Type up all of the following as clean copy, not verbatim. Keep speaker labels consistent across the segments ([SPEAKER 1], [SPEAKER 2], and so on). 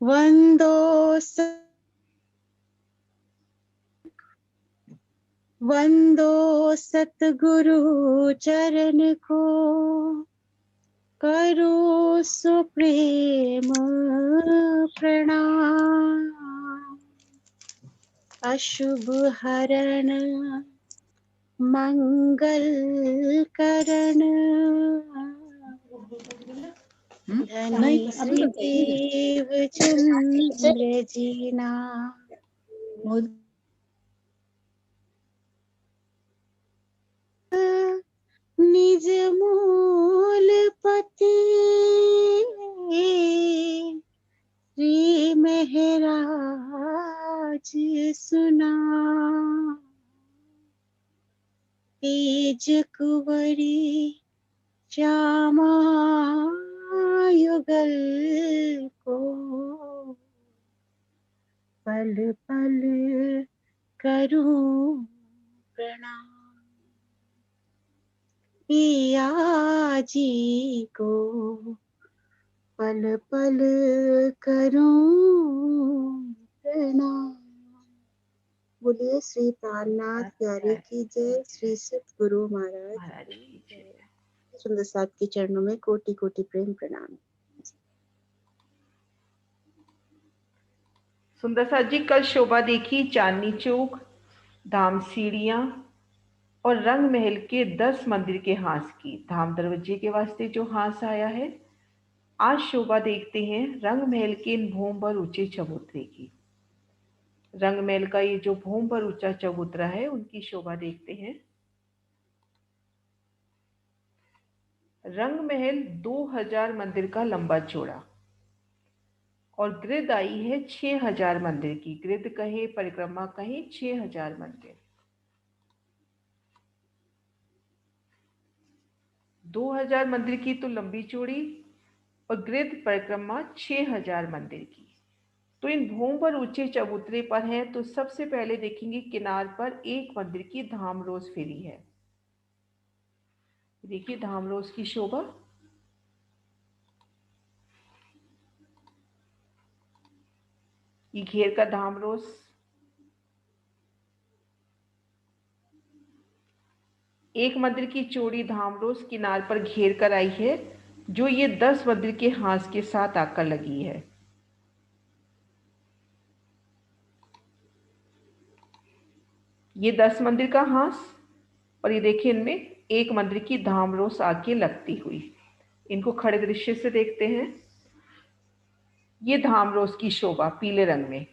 [SPEAKER 1] वंदो सतगुरु चरण को, करो सुप्रेम प्रणाम। अशुभ हरण मंगल करण, धनी श्री देव चंद्र जीना। निज मूल पति श्री महराज सुना। तेज कुंवरी श्यामा युगल को, पल पल करूं प्रणाम। पिया जी को पल पल करूं प्रणाम। बोलिए श्री प्राणनाथ प्यारे की जय, श्री सतगुरु महाराज की जय। सुंदर साथ के चरणों में कोटि कोटि प्रेम प्रणाम।
[SPEAKER 2] सुंदर साथ जी, कल शोभा देखी चांदनी चौक, धाम सीढ़ियां और रंग महल के 10 मंदिर के हांस की। धाम दरवाजे के वास्ते जो हांस आया है, आज शोभा देखते हैं रंग महल के इन भूम पर ऊंचे चबूतरे की। रंग महल का ये जो भूम पर ऊंचा चबूतरा है, उनकी शोभा देखते हैं। रंग महल 2000 मंदिर का लंबा चौड़ा और गिरद आई है 6000 मंदिर की। गिरद कहे, परिक्रमा कहे, 6000 मंदिर। 2000 मंदिर की तो लंबी चौड़ी और गिरद परिक्रमा 6000 मंदिर की। तो इन भूम पर ऊंचे चबूतरे पर हैं, तो सबसे पहले देखेंगे किनार पर एक मंदिर की धाम रोज फेरी है। देखिए धाम रोज की शोभा। ये घेर का धाम रोज, एक मंदिर की चौड़ी धाम रोज किनार पर घेर कर आई है, जो ये 10 मंदिर के हांस के साथ आकर लगी है। ये 10 मंदिर का हांस और ये देखिए इनमें एक मंदिर की धाम रोज आके लगती हुई। इनको खड़े दृश्य से देखते हैं। ये धाम रोज की शोभा पीले रंग में।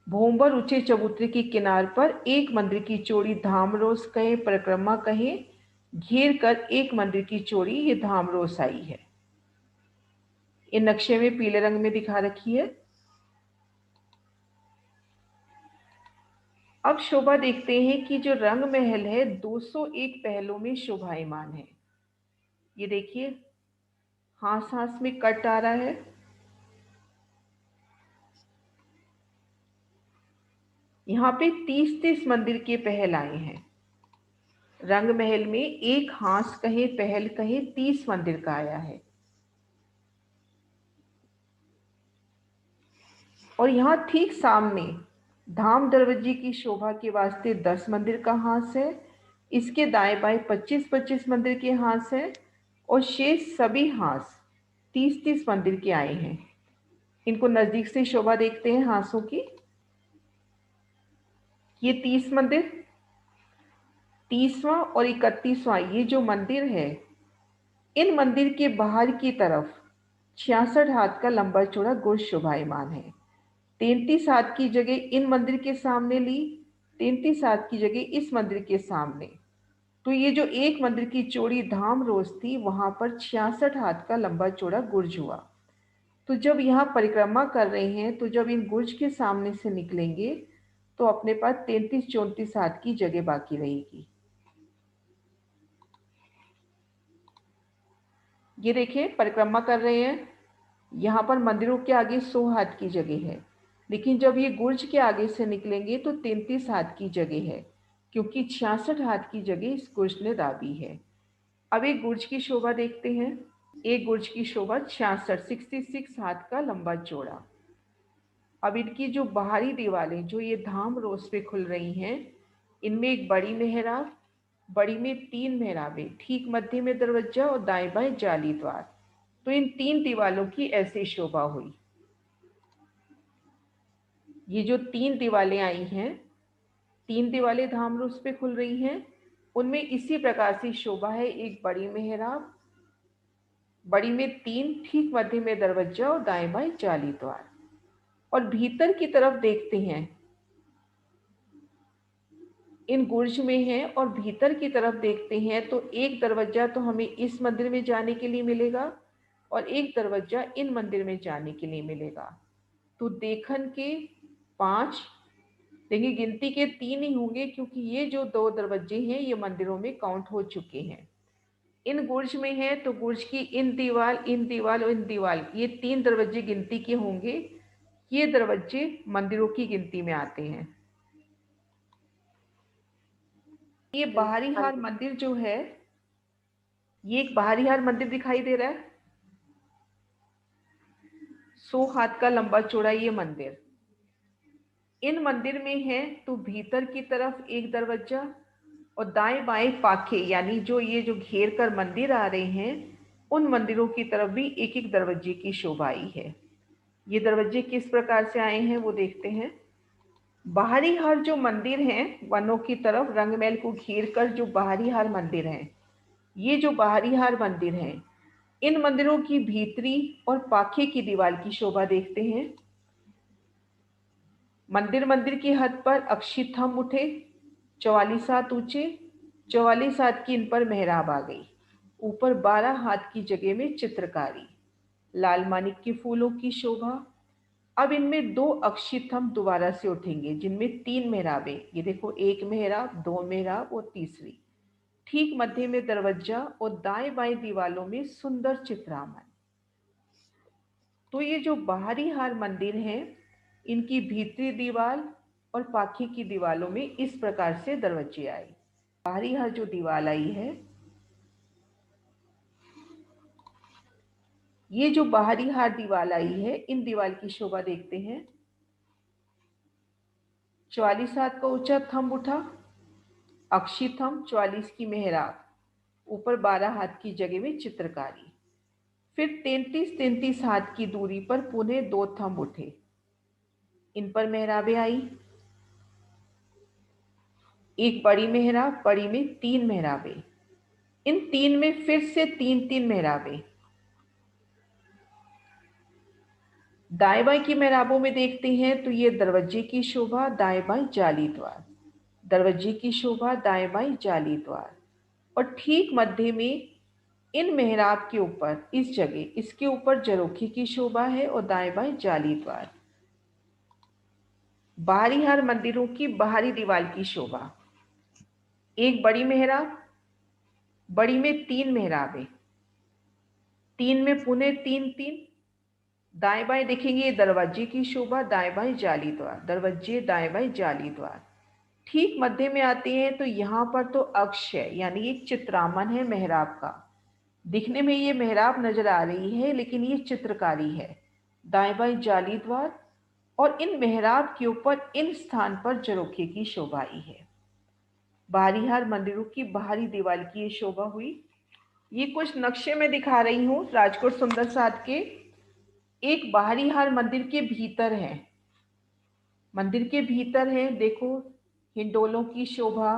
[SPEAKER 2] भूमवर ऊंचे चबूतरे की किनार पर एक मंदिर की चौड़ी धाम रोज कहे, परिक्रमा कहे, घेर कर एक मंदिर की चौड़ी ये धाम रोज आई है। इन नक्शे में पीले रंग में दिखा रखी है। अब शोभा देखते हैं कि जो रंग महल है 201 पहलों में शोभायमान है। ये देखिए हांस हांस में कट आ रहा है। यहाँ पे 30-30 मंदिर के पहल आए हैं। रंग महल में एक हांस कहे, पहल कहे, 30 मंदिर का आया है। और यहाँ ठीक सामने धाम दरवाजे की शोभा के वास्ते 10 मंदिर का हांस है। इसके दाएं बाएं 25-25 मंदिर के हांस हैं और शेष सभी हांस 30-30 मंदिर के आए हैं। इनको नजदीक से शोभा देखते हैं हांसों की। ये 30 मंदिर, 30वां और 31वां ये जो मंदिर है, इन मंदिर के बाहर की तरफ 66 हाथ का लंबा चौड़ा गुर्ज शोभायमान है। 33 हाथ की जगह इन मंदिर के सामने ली, 33 हाथ की जगह इस मंदिर के सामने। तो ये जो एक मंदिर की चौड़ी धाम रोज थी, वहां पर 66 हाथ का लंबा चौड़ा गुर्ज हुआ। तो जब यहाँ परिक्रमा कर रहे हैं, तो जब इन गुर्ज के सामने से निकलेंगे तो अपने पास 33-34 हाथ की जगह बाकी रहेगी। ये देखिए परिक्रमा कर रहे हैं। यहाँ पर मंदिरों के आगे 100 हाथ की जगह है, लेकिन जब ये गुर्ज के आगे से निकलेंगे तो 33 हाथ की जगह है, क्योंकि 66 हाथ की जगह इस गुर्ज ने दाबी है। अब एक गुर्ज की शोभा देखते हैं। एक गुर्ज की शोभा 66 हाथ का लंबा चौड़ा। अब इनकी जो बाहरी दीवारें जो ये धाम रोज पे खुल रही हैं, इनमें एक बड़ी मेहराब, बड़ी में 3 मेहराबें, ठीक मध्य में दरवाजा और दाएं बाएं जाली द्वार। तो इन 3 दीवालों की ऐसी शोभा हुई। ये जो 3 दीवालें आई हैं, 3 दीवालें धाम रोज पे खुल रही हैं, उनमें इसी प्रकार से शोभा है। एक बड़ी मेहराब, बड़ी में 3, ठीक मध्य में दरवाजा और दाएं बाएं जाली द्वार। और भीतर की तरफ देखते हैं, इन गुर्ज में है और भीतर की तरफ देखते हैं तो एक दरवाजा तो हमें इस मंदिर में जाने के लिए मिलेगा और एक दरवाजा इन मंदिर में जाने के लिए मिलेगा। तो देखन के 5, देखिए गिनती के 3 ही होंगे क्योंकि ये जो 2 दरवाजे हैं ये मंदिरों में काउंट हो चुके हैं। इन गुर्ज में है तो गुर्ज की इन दीवाल और इन दीवाल, ये 3 दरवाजे गिनती के होंगे। ये दरवाजे मंदिरों की गिनती में आते हैं। ये बाहरी हार मंदिर जो है, ये एक बाहरी हार मंदिर दिखाई दे रहा है। 100 हाथ का लंबा चौड़ा ये मंदिर। इन मंदिर में है तो भीतर की तरफ एक दरवाजा और दाएं बाएं पाखे, यानी जो ये जो घेर कर मंदिर आ रहे हैं, उन मंदिरों की तरफ भी एक एक दरवाजे की शोभा आई है। ये दरवाजे किस प्रकार से आए हैं वो देखते हैं। बाहरी हार जो मंदिर हैं, वनों की तरफ रंगमहल को घेर कर जो बाहरी हार मंदिर हैं, ये जो बाहरी हार मंदिर हैं, इन मंदिरों की भीतरी और पाखे की दीवार की शोभा देखते हैं। मंदिर की हद पर अक्षित थंब उठे, 44 हाथ ऊंचे, 44 हाथ की इन पर मेहराब आ गई। ऊपर 12 हाथ की जगह में चित्रकारी, लाल मानिक के फूलों की शोभा। अब इनमें 2 अक्षित थंब दोबारा से उठेंगे जिनमें 3 मेहराबें। ये देखो, 1 मेहराब, 2 मेहराब और तीसरी। ठीक मध्य में दरवाजा और दाएं बाएं दीवालों में सुंदर चित्रामन। तो ये जो बाहरी हार मंदिर हैं, इनकी भीतरी दीवार और पाखी की दीवालों में इस प्रकार से दरवाजे आए। बाहरी हार जो दीवार आई है, ये जो बाहरी हार दीवार आई है, इन दीवार की शोभा देखते हैं। 44 हाथ का ऊंचा थंब उठा, अक्षी थंब, 44 की मेहराब, ऊपर 12 हाथ की जगह में चित्रकारी। फिर 33 हाथ की दूरी पर पुनः 2 थंब उठे, इन पर मेहराबें आई। एक बड़ी मेहराब, बड़ी में 3 मेहराबें, इन 3 में फिर से 3 मेहराबें। दाएं बाएं की मेहराबों में देखते हैं तो ये दरवाजे की शोभा, दाएं बाएं जाली द्वार, दरवाजे की शोभा, दाएं बाएं जाली द्वार। और ठीक मध्य में इन मेहराब के ऊपर, इस जगह, इसके ऊपर जरोखी की शोभा है और दाएं बाएं जाली द्वार। बाहरी हार मंदिरों की बाहरी दीवार की शोभा, एक बड़ी मेहराब, बड़ी में 3 मेहराबें, 3 में पुनः 3, दाएं बाएं देखेंगे ये दरवाजे की शोभा, दाएं बाएं जाली द्वार, दरवाजे, दाएं बाएं जाली द्वार। ठीक मध्य में आते हैं तो यहाँ पर तो अक्ष है, यानी एक चित्रामन है मेहराब का। दिखने में ये मेहराब नजर आ रही है लेकिन ये चित्रकारी है। दाएं बाएं जाली द्वार और इन मेहराब के ऊपर इन स्थान पर जरोखे की शोभा आई है। बाहरी हार मंदिरों की बाहरी दीवार की ये शोभा हुई। ये कुछ नक्शे में दिखा रही हूँ राजकोट सुंदर साध के। एक बाहरी हार मंदिर के भीतर है, मंदिर के भीतर है, देखो हिंडोलों की शोभा।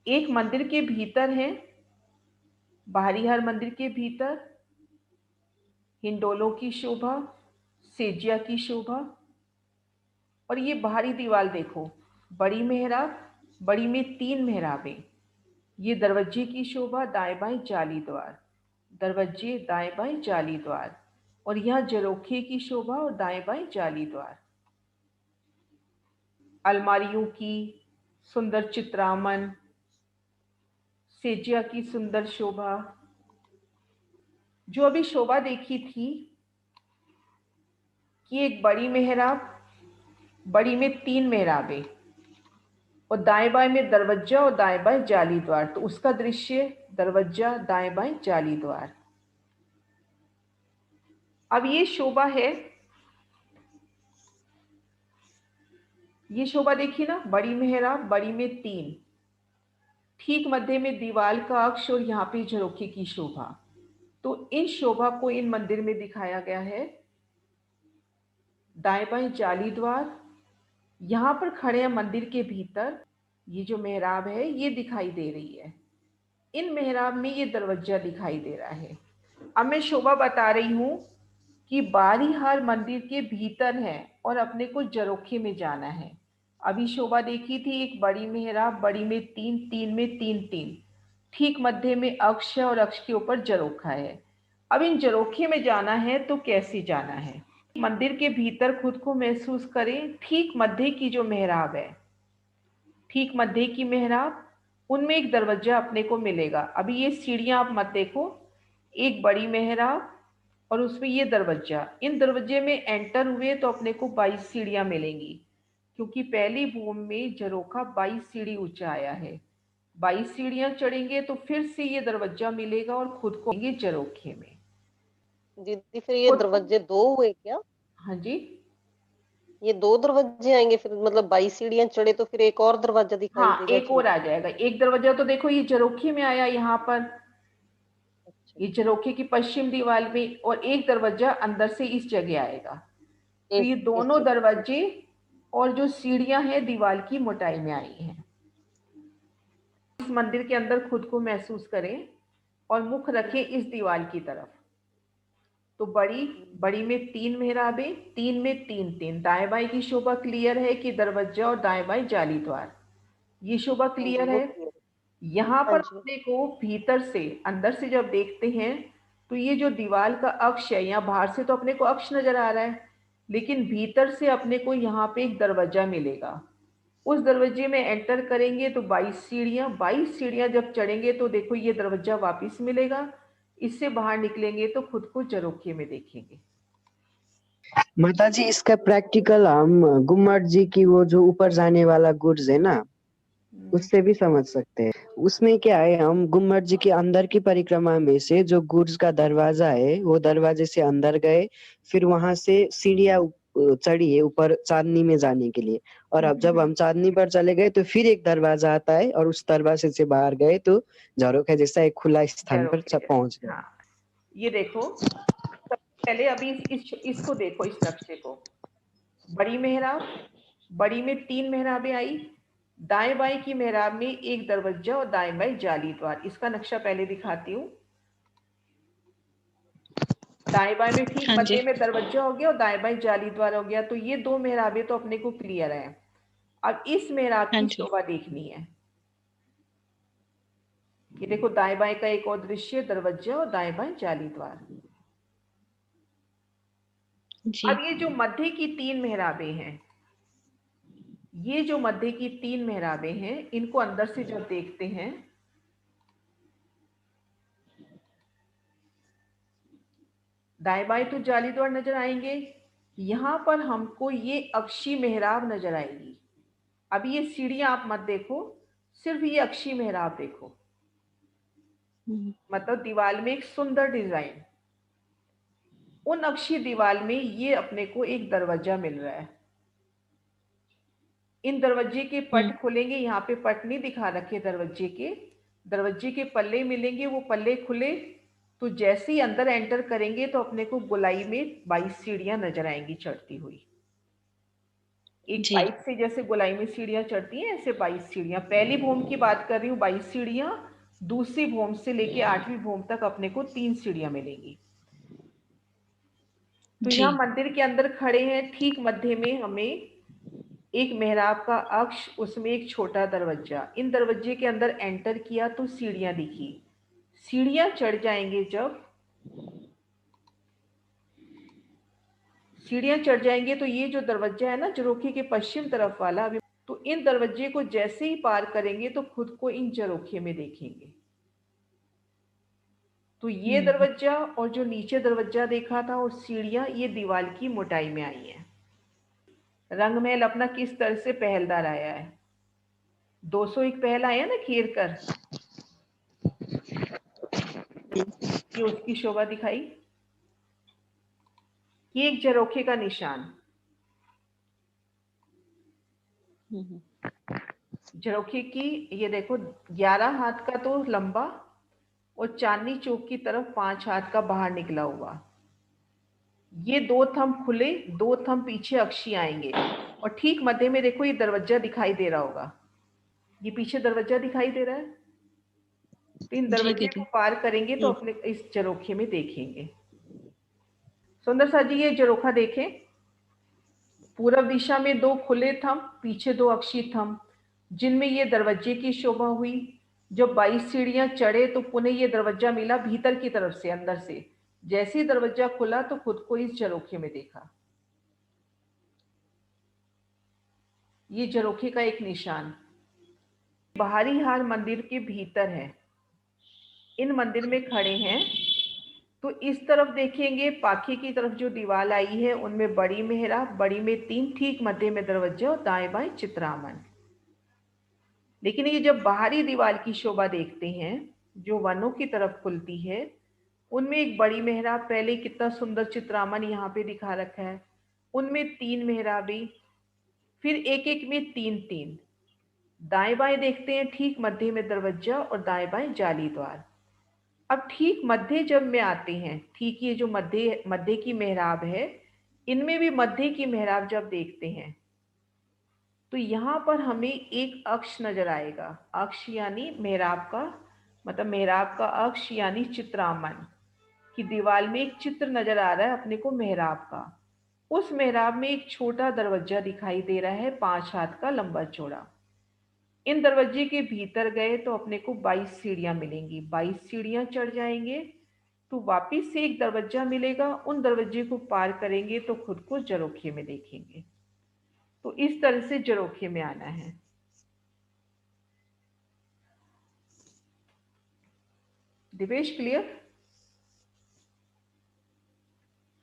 [SPEAKER 2] एक मंदिर के भीतर है, बाहरी हार मंदिर के भीतर हिंडोलों की शोभा, सेजिया की शोभा। और ये बाहरी दीवार देखो, बड़ी मेहराब, बड़ी में 3 मेहराबें, ये दरवाजे की शोभा, दाएं बाएं जाली द्वार, दरवाजे, दाएं बाएं जाली द्वार। और यहाँ जरोखे की शोभा और दाएं बाएं जाली द्वार। अलमारियों की सुंदर चित्रामन, सेजिया की सुंदर शोभा। जो अभी शोभा देखी थी कि एक बड़ी मेहराब, बड़ी में 3 मेहराबें, और दाएं बाएं में दरवाजा और दाएं बाएं जाली द्वार। तो उसका दृश्य दरवाजा, दाएं बाएं जाली द्वार। अब ये शोभा है, ये शोभा देखिए ना, बड़ी मेहराब, बड़ी में 3, ठीक मध्य में दीवाल का अक्ष और यहाँ पे झरोखे की शोभा। तो इन शोभा को इन मंदिर में दिखाया गया है। दाएं बाएं जाली द्वार, यहाँ पर खड़े हैं मंदिर के भीतर। ये जो मेहराब है ये दिखाई दे रही है, इन मेहराब में ये दरवाजा दिखाई दे रहा है। अब मैं शोभा बता रही हूँ कि बारीहार मंदिर के भीतर है और अपने को झरोखे में जाना है। अभी शोभा देखी थी, एक बड़ी मेहराब, बड़ी में 3, 3 में 3, 3, ठीक मध्य में अक्ष है और अक्ष के ऊपर झरोखा है। अब इन झरोखे में जाना है तो कैसे जाना है? मंदिर के भीतर खुद को महसूस करें। ठीक मध्य की जो मेहराब है, ठीक मध्य की मेहराब, उनमें एक दरवाजा अपने को मिलेगा। अभी ये सीढ़ियां आप मत देखो, एक बड़ी मेहराब और उसमें ये दरवाजा। इन दरवाजे में एंटर हुए तो अपने को 22 सीढ़ियां मिलेंगी, क्योंकि पहली भूमि में झरोखा 22 सीढ़ी ऊंचा आया है। 22 सीढ़ियां चढ़ेंगे तो फिर से ये दरवाजा मिलेगा और खुद को झरोखे में।
[SPEAKER 3] दीदी फिर ये
[SPEAKER 2] खुद को,
[SPEAKER 3] दरवाजे 2 हुए क्या?
[SPEAKER 2] हाँ जी,
[SPEAKER 3] ये 2 दरवाजे आएंगे फिर, मतलब 22 सीढ़ियां चढ़े तो फिर एक और दरवाजा दिखाई
[SPEAKER 2] हाँ
[SPEAKER 3] देगा
[SPEAKER 2] एक और आ
[SPEAKER 3] झरोखे में।
[SPEAKER 2] जाएगा। एक दरवाजा तो देखो ये झरोखे में आया यहाँ पर,
[SPEAKER 3] अच्छा,
[SPEAKER 2] ये झरोखे की पश्चिम दीवार में, और एक दरवाजा अंदर से इस जगह आएगा। तो ये
[SPEAKER 3] इस
[SPEAKER 2] दोनों
[SPEAKER 3] जगह।
[SPEAKER 2] दरवाजे और जो सीढ़ियां हैं दीवार की मोटाई में आई हैं। इस मंदिर के अंदर खुद को महसूस करें और मुख रखें इस दीवार की तरफ। तो बड़ी बड़ी में 3 मेहराबें, 3 में 3, 3, दाएं बाएं की शोभा क्लियर है कि दरवाजा और दाएं बाएं जाली द्वार, ये शोभा
[SPEAKER 3] हाँ जी,
[SPEAKER 2] क्लियर
[SPEAKER 3] वो
[SPEAKER 2] है।
[SPEAKER 3] क्लियर।
[SPEAKER 2] यहाँ
[SPEAKER 3] हाँ
[SPEAKER 2] पर
[SPEAKER 3] जी।
[SPEAKER 2] अपने को भीतर से, अंदर से जब देखते हैं तो ये जो दीवार का अक्ष है, यहाँ बाहर से तो अपने को अक्ष नजर आ रहा है, लेकिन भीतर से अपने को यहाँ पे एक दरवाजा मिलेगा। उस दरवाजे में एंटर करेंगे तो 22 सीढ़ियां जब चढ़ेंगे तो देखो ये दरवाजा वापस मिलेगा। इससे बाहर निकलेंगे तो खुद को झरोखे में देखेंगे।
[SPEAKER 4] माता जी, इसका प्रैक्टिकल हम गुम्मट जी की वो जो ऊपर जाने वाला गुड्स है ना, उससे भी समझ सकते हैं। उसमें क्या है, हम गुम्मट जी के अंदर की परिक्रमा में से जो गुड्स का दरवाजा है वो दरवाजे से अंदर गए, फिर वहां से सीढ़ियां चढ़ी है ऊपर चांदनी में जाने के लिए। और अब जब हम चांदनी पर चले गए तो फिर एक दरवाजा आता है और उस दरवाजे से बाहर गए तो झरोखे जैसा एक खुला स्थान पर
[SPEAKER 2] झरोखे
[SPEAKER 4] पहुंच
[SPEAKER 2] जैसे,
[SPEAKER 4] गए।
[SPEAKER 2] हाँ। ये देखो, सबसे पहले अभी इसको देखो, इस नक्शे को। बड़ी मेहराब, बड़ी में 3 मेहराबें आई, दाएं बाएं की मेहराब में एक दरवाजा और दाएं बाएं जाली द्वार। इसका नक्शा पहले दिखाती हूँ। दाएं बाएं में ठीक
[SPEAKER 5] हाँ जी।
[SPEAKER 2] मध्य में दरवाजा हो गया और दाएं बाएं जाली द्वार हो गया। तो ये 2 मेहराबें तो अपने को क्लियर है। अब इस मेहराब
[SPEAKER 5] हाँ
[SPEAKER 2] की
[SPEAKER 5] जी।
[SPEAKER 2] शोभा देखनी है। ये देखो दाएं बाएं का एक और दृश्य, दरवाजा और दाएं बाएं जाली द्वार।
[SPEAKER 5] जी।
[SPEAKER 2] अब ये जो मध्य की 3 मेहराबें हैं, ये जो मध्य की 3 मेहराबें हैं, इनको अंदर से जब देखते हैं, दाएं बाएं तो जाली द्वार नजर आएंगे। यहां पर हमको ये अक्षी मेहराब नजर आएगी। अब ये सीढ़ियां आप मत देखो, सिर्फ ये अक्षी मेहराब देखो। मतलब दीवार में एक सुंदर डिजाइन, उन अक्षी दीवार में ये अपने को एक दरवाजा मिल रहा है। इन दरवाजे के पट खुलेंगे, यहाँ पे पट नहीं दिखा रखे दरवाजे के पल्ले मिलेंगे। वो पल्ले खुले तो जैसे ही अंदर एंटर करेंगे तो अपने को गोलाई में 22 सीढ़ियां नजर आएंगी चढ़ती हुई। एक
[SPEAKER 5] जी।
[SPEAKER 2] पाइप से जैसे गोलाई में सीढ़ियां चढ़ती हैं, ऐसे 22 सीढ़ियां। पहली भूम की बात कर रही हूँ 22 सीढ़ियां, दूसरी भूम से लेके 8वीं भूम तक अपने को 3 सीढ़ियां मिलेंगी। तो
[SPEAKER 5] जी।
[SPEAKER 2] यहाँ मंदिर के अंदर खड़े हैं, ठीक मध्य में हमें एक मेहराब का अक्ष, उसमें एक छोटा दरवाजा। इन दरवाजे के अंदर एंटर किया तो सीढ़ियां दिखी। सीढ़ियां चढ़ जाएंगे जब, सीढ़ियां चढ़ जाएंगे तो ये जो दरवाजा है ना झरोखे के पश्चिम तरफ वाला, अभी तो इन दरवाजे को जैसे ही पार करेंगे तो खुद को इन झरोखे में देखेंगे। तो ये दरवाजा और जो नीचे दरवाजा देखा था और सीढ़ियां, ये दीवार की मोटाई में आई है। रंगमहल अपना किस तरह से पहलदार आया है। 201 पहला आया ना घेर कर, ये उसकी शोभा दिखाई। ये एक झरोखे का निशान, झरोखे की, ये देखो 11 हाथ का तो लंबा और चांदनी चौक की तरफ 5 हाथ का बाहर निकला हुआ। ये 2 थंब खुले, 2 थंब पीछे अक्षी आएंगे और ठीक मध्य में देखो ये दरवाजा दिखाई दे रहा होगा, ये पीछे दरवाजा दिखाई दे रहा है। तो इन दरवाजे को पार करेंगे तो अपने इस झरोखे में देखेंगे। सुंदर सा जी ये झरोखा देखें, पूर्व दिशा में 2 खुले थंब, पीछे 2 अक्षी थंब, जिनमें ये दरवाजे की शोभा हुई। जब 22 सीढ़ियां चढ़े तो पुनः ये दरवाजा मिला भीतर की तरफ से, अंदर से। जैसे ही दरवाजा खुला तो खुद को इस झरोखे में देखा। ये झरोखे का एक निशान। बाहरी हार मंदिर के भीतर है। इन मंदिर में खड़े हैं तो इस तरफ देखेंगे, पाखे की तरफ जो दीवार आई है उनमें बड़ी मेहराब, बड़ी में 3, ठीक मध्य में दरवाजा और दाएं बाएं चित्रामन। लेकिन ये जब बाहरी दीवार की शोभा देखते हैं जो वनों की तरफ खुलती है, उनमें एक बड़ी मेहराब, पहले कितना सुंदर चित्रामन यहाँ पे दिखा रखा है, उनमें 3 मेहराबें, फिर एक एक में 3-3। दाएं बाएं देखते हैं, ठीक मध्य में दरवाजा और दाएं बाएं जाली द्वार। अब ठीक मध्य जब में आते हैं, ठीक ये जो मध्य की मेहराब है, इनमें भी मध्य की मेहराब जब देखते हैं तो यहाँ पर हमें एक अक्ष नजर आएगा। अक्ष यानी मेहराब का, मतलब मेहराब का अक्ष यानी चित्रामन की दीवार में एक चित्र नजर आ रहा है अपने को मेहराब का। उस मेहराब में एक छोटा दरवाजा दिखाई दे रहा है 5 हाथ का लंबा चौड़ा। इन दरवाजे के भीतर गए तो अपने को 22 सीढ़ियां मिलेंगी। 22 सीढ़ियां चढ़ जाएंगे तो वापिस से एक दरवाजा मिलेगा, उन दरवाजे को पार करेंगे तो खुद को झरोखे में देखेंगे। तो इस तरह से झरोखे में आना है। दिवेश क्लियर?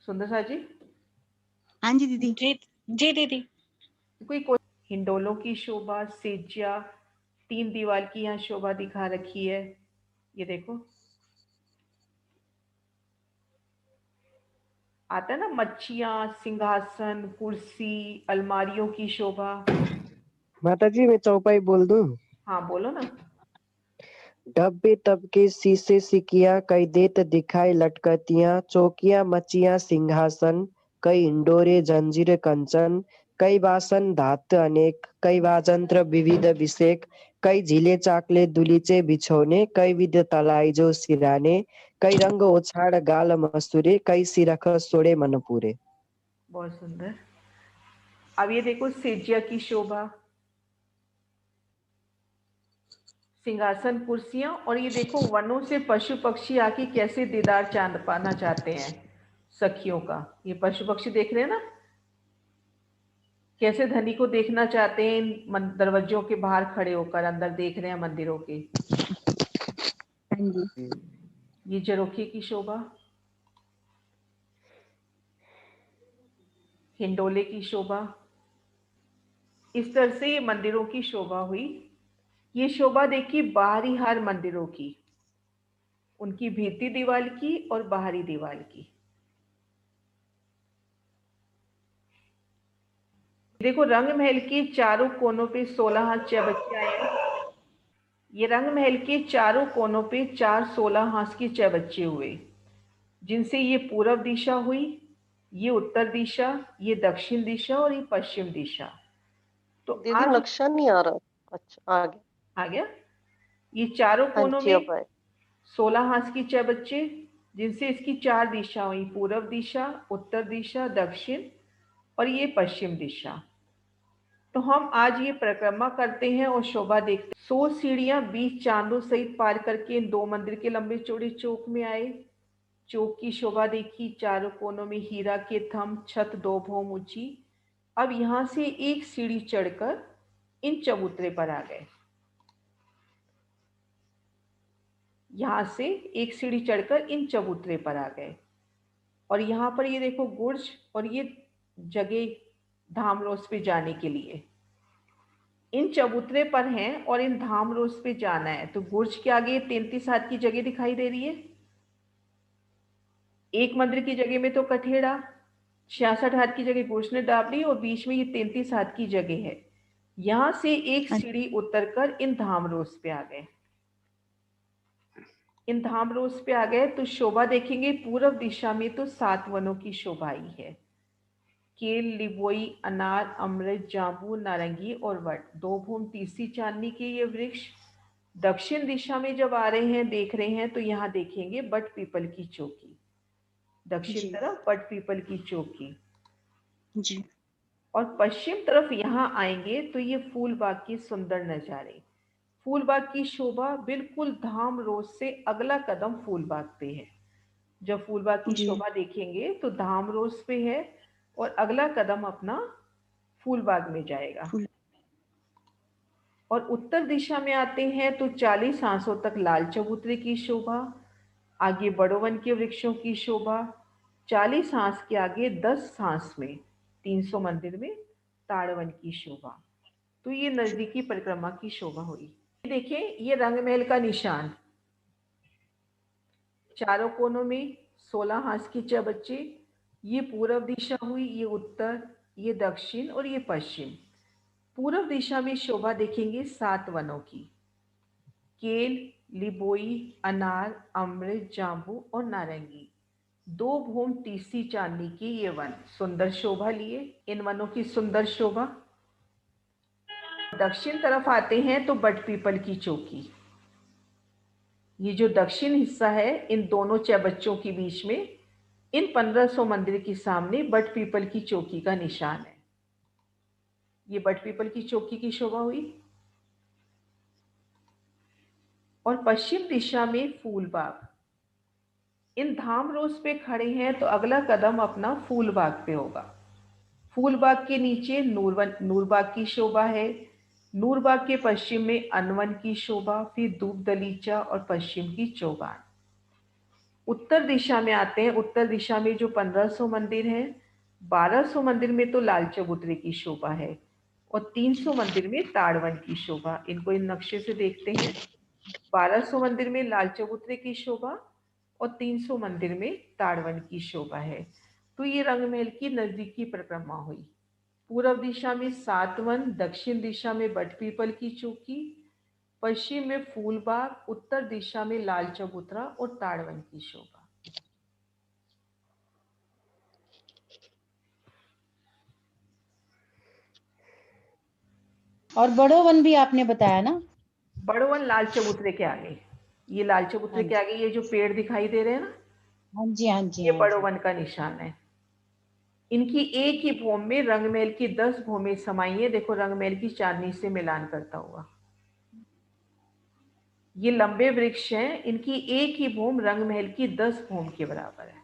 [SPEAKER 2] सुंदर सा जी?
[SPEAKER 1] हाँ जी दीदी।
[SPEAKER 5] जी दीदी।
[SPEAKER 2] कोई हिंडोलों की शोभा, सेजिया, 3 दीवार की यहाँ शोभा दिखा रखी है। ये देखो आता है ना, मच्छियां, सिंहासन, कुर्सी, अलमारियों की शोभा।
[SPEAKER 4] माता जी मैं चौपाई बोल दूं?
[SPEAKER 2] हाँ बोलो ना।
[SPEAKER 4] डब्बे तब के शीशे सिकिया, कई देत दिखाई लटकतियां, चौकियां मचिया सिंहासन, कई इंडोरे जंजीर कंचन, कई वासन धात अनेक, कई वाजंत्र विविध विषेक, कई झीले चाकले दुलीचे बिछौने, कई विध तलाई जो सिराने, कई रंग ओछाड़ गाल मसूरे, कई सिरख सोड़े मनपुरे।
[SPEAKER 2] बहुत सुंदर। अब ये देखो सेजिया की शोभा, सिंहासन, कुर्सियां, और ये देखो वनों से पशु पक्षी आके कैसे दीदार चांद पाना चाहते हैं सखियों का। ये पशु पक्षी देख रहे हैं ना, कैसे धनी को देखना चाहते हैं, इन दरवाजों के बाहर खड़े होकर अंदर देख रहे हैं मंदिरों के।
[SPEAKER 1] हाँ जी।
[SPEAKER 2] ये झरोखे की शोभा, हिंडोले की शोभा, इस तरह से ये मंदिरों की शोभा हुई। ये शोभा देखी बाहरी हार मंदिरों की, उनकी भीतरी दीवार की और बाहरी दीवार की। देखो रंग महल के चारों कोनों पे 16 हाथ चौबच्चे आए हैं। ये रंग महल के चारों कोनों पे 4 16 हाथ के चौबच्चे हुए, जिनसे ये पूर्व दिशा हुई, ये उत्तर दिशा, ये दक्षिण दिशा और ये पश्चिम दिशा। तो
[SPEAKER 3] दीदी
[SPEAKER 2] आज
[SPEAKER 3] नक्शा नहीं आ रहा। अच्छा
[SPEAKER 2] आ गया। ये चारों
[SPEAKER 3] हाँ
[SPEAKER 2] कोनों
[SPEAKER 3] जी,
[SPEAKER 2] में
[SPEAKER 3] अब आए।
[SPEAKER 2] 16 हाथ की चौबच्चे, जिनसे इसकी 4 दिशा हुई, पूर्व दिशा, उत्तर दिशा, दक्षिण और ये पश्चिम दिशा। तो हम आज ये परिक्रमा करते हैं और शोभा देखते हैं। 100 सीढ़ियां 20 चांदों सहित पार करके इन 2 मंदिर के लंबे चौड़े चौक में आए। चौक की शोभा देखी, चारों कोनों में हीरा के थंब, छत 2 भौम ऊंची। अब यहाँ से एक सीढ़ी चढ़कर इन चबूतरे पर आ गए। यहाँ से एक सीढ़ी चढ़कर इन चबूतरे पर आ गए और यहाँ पर ये देखो गुर्ज और ये जगह धाम रोज पे जाने के लिए। इन चबूतरे पर हैं और इन धाम रोज पे जाना है। तो गुर्ज के आगे 33 हाथ की जगह दिखाई दे रही है। एक मंदिर की जगह में तो कठेड़ा, 66 हाथ की जगह गुर्ज ने दाब ली और बीच में ये 33 हाथ की जगह है। यहां से एक सीढ़ी उतरकर इन धाम रोज पे आ गए। इन धाम रोज पे आ गए तो शोभा देखेंगे पूर्व दिशा में तो 7 वनों की शोभा ही है। केल, लिबोई, अनार, अमृत, जांबू, नारंगी और वट, 2 भूम तीसरी चांदनी के ये वृक्ष दक्षिण दिशा में जब आ रहे हैं, देख रहे हैं, तो यहाँ देखेंगे बट पीपल की चौकी, दक्षिण तरफ बट पीपल की चौकी
[SPEAKER 1] जी।
[SPEAKER 2] और पश्चिम तरफ यहाँ आएंगे तो ये फूल बाग के सुंदर नजारे। फूल बाग की शोभा बिल्कुल धाम रोज से अगला कदम फूल बाग पे है। जब फूल बाग की शोभा देखेंगे तो धाम रोज पे है और अगला कदम अपना फूल बाग में जाएगा। और उत्तर दिशा में आते हैं तो 40 हांसों तक लाल चबूतरे की शोभा, आगे बड़ोवन के वृक्षों की शोभा, 40 हांस के आगे 10 हांस में 300 मंदिर में ताड़वन की शोभा। तो ये नजदीकी परिक्रमा की शोभा हुई। देखिए ये रंगमहल का निशान, चारों कोनों में 16 हांस के चबच्चे। ये पूर्व दिशा हुई, ये उत्तर, ये दक्षिण और ये पश्चिम। पूर्व दिशा में शोभा देखेंगे 7 वनों की, केल, लिबोई, अनार, अमृत, जांबू और नारंगी, 2 भूम तीसरी चांदनी के ये वन सुंदर शोभा लिए। इन वनों की सुंदर शोभा। दक्षिण तरफ आते हैं तो बट पीपल की चौकी। ये जो दक्षिण हिस्सा है, इन दोनों चबच्चों के बीच में इन 1500 मंदिर के सामने बट पीपल की चौकी का निशान है। ये बट पीपल की चौकी की शोभा हुई। और पश्चिम दिशा में फूल बाग। इन धाम रोज पे खड़े हैं तो अगला कदम अपना फूल बाग पे होगा। फूल बाग के नीचे नूरबाग की शोभा है। नूरबाग के पश्चिम में अनवन की शोभा, फिर दूब दलीचा और पश्चिम की चौगान। उत्तर दिशा में आते हैं। उत्तर दिशा में जो 1500 मंदिर हैं, 1200 मंदिर में तो लाल चबूतरे की शोभा है और 300 मंदिर में ताड़वन की शोभा। इनको इन नक्शे से देखते हैं। 1200 मंदिर में लाल चबूतरे की शोभा और 300 मंदिर में ताड़वन की शोभा है। तो ये रंगमहल की नजदीकी परिक्रमा हुई। पूर्व दिशा में 7 वन, दक्षिण दिशा में बट पीपल की चौकी, पश्चिम में फूलबाग, उत्तर दिशा में लाल चबूतरा और ताड़वन की शोभा।
[SPEAKER 5] और बड़ो वन भी आपने बताया ना?
[SPEAKER 2] बड़ो वन लाल चबूतरे के आगे, ये लाल चबूतरे के आगे ये जो पेड़ दिखाई दे रहे हैं ना,
[SPEAKER 5] हाँ जी हाँ जी,
[SPEAKER 2] ये बड़ो वन का निशान है। इनकी एक ही भूम में रंगमहल की 10 भूमें समाई है। देखो रंगमहल की चांदनी से मिलान करता हुआ ये लंबे वृक्ष हैं। इनकी एक ही भूम रंगमहल की 10 भूम के बराबर है।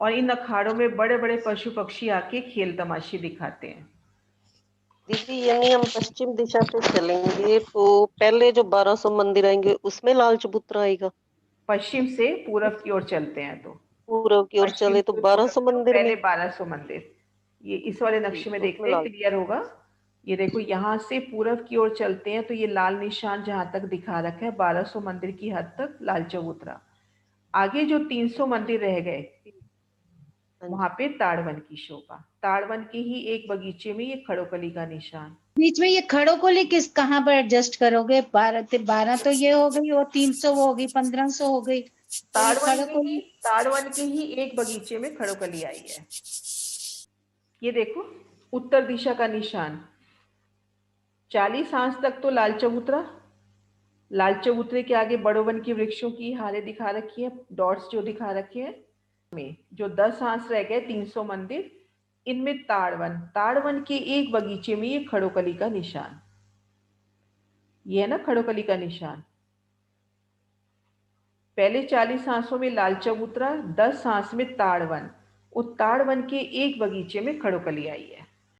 [SPEAKER 2] और इन अखाड़ों में बड़े बड़े पशु पक्षी आके खेल तमाशे दिखाते हैं।
[SPEAKER 3] दीदी यानी हम पश्चिम दिशा से चलेंगे तो पहले जो 1200 मंदिर आएंगे उसमें लाल चबूतरा आएगा।
[SPEAKER 2] पश्चिम से पूरब की ओर चलते हैं तो
[SPEAKER 3] पूर्व की ओर चले तो 1200 मंदिर
[SPEAKER 2] पहले
[SPEAKER 3] में
[SPEAKER 2] 1200 मंदिर, ये इस वाले नक्शे में देखते हैं, क्लियर होगा। ये देखो यहाँ से पूरब की ओर चलते हैं तो ये लाल निशान जहां तक दिखा रखा है 1200 मंदिर की हद तक लाल चबूतरा। आगे जो 300 मंदिर रह गए वहां पे ताड़वन की शोभा। ताड़वन के ही एक बगीचे में ये खड़ोकली का निशान।
[SPEAKER 5] बीच में ये खड़ोकली किस कहाँ पर एडजस्ट करोगे? 12 तो ये हो गई और 300 वो हो गई, 1500 हो गई।
[SPEAKER 2] ताड़वन के ही एक बगीचे में खड़ोकली आई है। ये देखो उत्तर दिशा का निशान, 40 हांस तक तो लाल चबूतरा। लाल चबूतरे के आगे बड़ोवन के वृक्षों की हारें दिखा रखी है, डॉट्स जो दिखा रखे हैं। में जो 10 हांस रह गए 300 मंदिर, इनमें ताड़वन के एक बगीचे में ये खड़ोकली का निशान, ये है ना खड़ोकली का निशान। पहले 40 हांसों में लाल चबूतरा, 10 हांस में ताड़वन और ताड़वन के एक बगीचे में खड़ोकली आई है।